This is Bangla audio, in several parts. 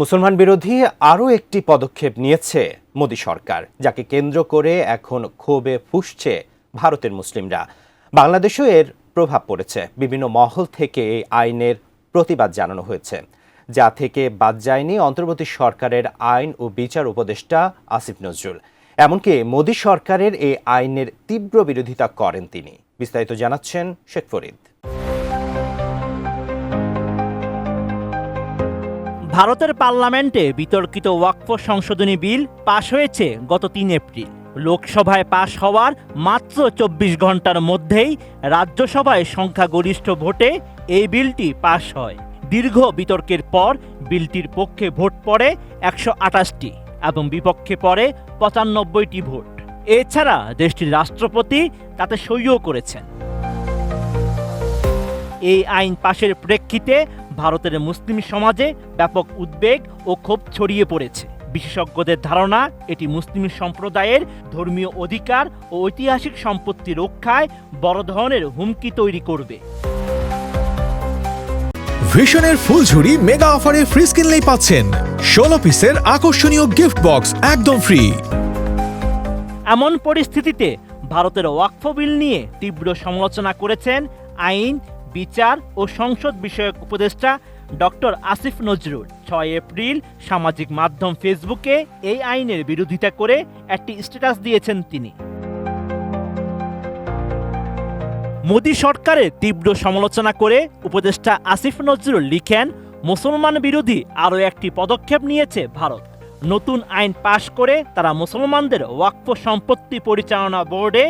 মুসলমান বিরোধী আরও একটি পদক্ষেপ নিয়েছে মোদি সরকার, যাকে কেন্দ্র করে এখন ক্ষোভে ফুঁসছে ভারতের মুসলিমরা। বাংলাদেশেও এর প্রভাব পড়েছে। বিভিন্ন মহল থেকে এই আইনের প্রতিবাদ জানানো হয়েছে, যা থেকে বাদ যায়নি অন্তর্বর্তী সরকারের আইন ও বিচার উপদেষ্টা আসিফ নজরুল। এমনকি মোদি সরকারের এই আইনের তীব্র বিরোধিতা করেন তিনি। বিস্তারিত জানাচ্ছেন শেখ ফরিদ। ভারতের পার্লামেন্টে বিতর্কিত ওয়াকফ সংশোধনী বিল পাশ হয়েছে গত ৩ এপ্রিল। লোকসভায় পাশ হওয়ার মাত্র ২৪ ঘন্টার মধ্যেই রাজ্যসভায় সংখ্যাগরিষ্ঠ ভোটে এই বিলটি পাশ হয়। দীর্ঘ বিতর্কের পর বিলটির পক্ষে ভোট পড়ে ১২৮টি এবং বিপক্ষে পড়ে ৯৫টি ভোট। এছাড়া দেশটির রাষ্ট্রপতি তাতে সইও করেছেন। এই আইন পাশের প্রেক্ষিতে ভারতের মুসলিম সমাজে ব্যাপক উদ্বেগ ও ক্ষোভ ছড়িয়ে পড়েছে। বিশেষজ্ঞদের ধারণা, এটি মুসলিম সম্প্রদায়ের ধর্মীয় অধিকার ও ঐতিহাসিক সম্পত্তি রক্ষায় বড় ধরনের হুমকি তৈরি করবে। ভিশনের ফুলঝুরি মেগা অফারে ফ্রিজ কিনলেই পাচ্ছেন ১৬ পিসের আকর্ষণীয় গিফট বক্স একদম ফ্রি। এমন পরিস্থিতিতে ভারতের ওয়াকফ বিল নিয়ে তীব্র সমালোচনা করেছেন আইন, বিচার ও সংসদ বিষয়ক উপদেষ্টা ডক্টর আসিফ নজরুল। ৬ এপ্রিল সামাজিক মাধ্যম ফেসবুকে এই আইনের বিরোধিতা করে একটি স্ট্যাটাস দিয়েছেন তিনি। মোদি সরকারের তীব্র সমালোচনা করে উপদেষ্টা আসিফ নজরুল লিখেন, মুসলমান বিরোধী আরও একটি পদক্ষেপ নিয়েছে ভারত। নতুন আইন পাশ করে তারা মুসলমানদের ওয়াকফ সম্পত্তি পরিচালনা বোর্ডে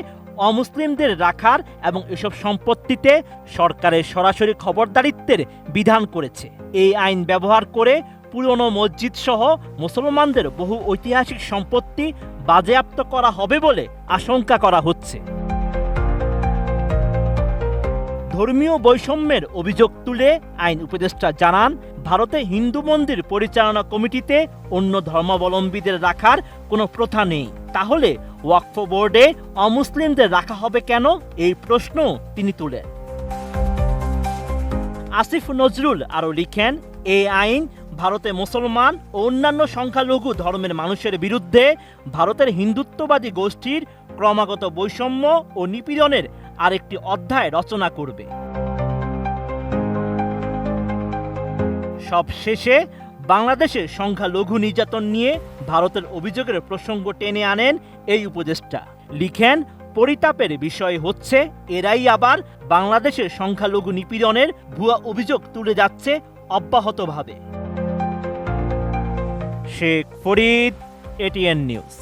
অমুসলিমদের রাখার এবং এসব সম্পত্তিতে সরকারের সরাসরি খবরদারিত্বের বিধান করেছে। এই আইন ব্যবহার করে পুরনো মসজিদ সহ মুসলমানদের বহু ঐতিহাসিক সম্পত্তি বাজেয়াপ্ত করা হবে বলে আশঙ্কা করা হচ্ছে। ধর্মীয় বৈষম্যের অভিযোগ তুলে আইন উপদেষ্টা জানান, ভারতে হিন্দু মন্দির পরিচালনা কমিটিতে অন্য ধর্মাবলম্বীদের রাখার কোনো প্রথা নেই। তাহলে ওয়াকফ বোর্ডে অমুসলিমদের রাখা হবে কেন, এই প্রশ্ন তিনি তুলেন। আসিফ নজরুল আরও লিখেন, এই আইন ভারতে মুসলমান ও অন্যান্য সংখ্যালঘু ধর্মের মানুষের বিরুদ্ধে ভারতের হিন্দুত্ববাদী গোষ্ঠীর ক্রমাগত বৈষম্য ও নিপীড়নের আরেকটি অধ্যায় রচনা করবে। সবশেষে বাংলাদেশে সংখ্যালঘু নির্যাতন নিয়ে ভারতের অভিযোগের প্রসঙ্গ টেনে আনেন এই উপদেষ্টা। লিখেন, পরিতাপের বিষয় হচ্ছে এরাই আবার বাংলাদেশের সংখ্যালঘু নিপীড়নের ভুয়া অভিযোগ তুলে যাচ্ছে অব্যাহতভাবে। Sheikh Farid, ATN news.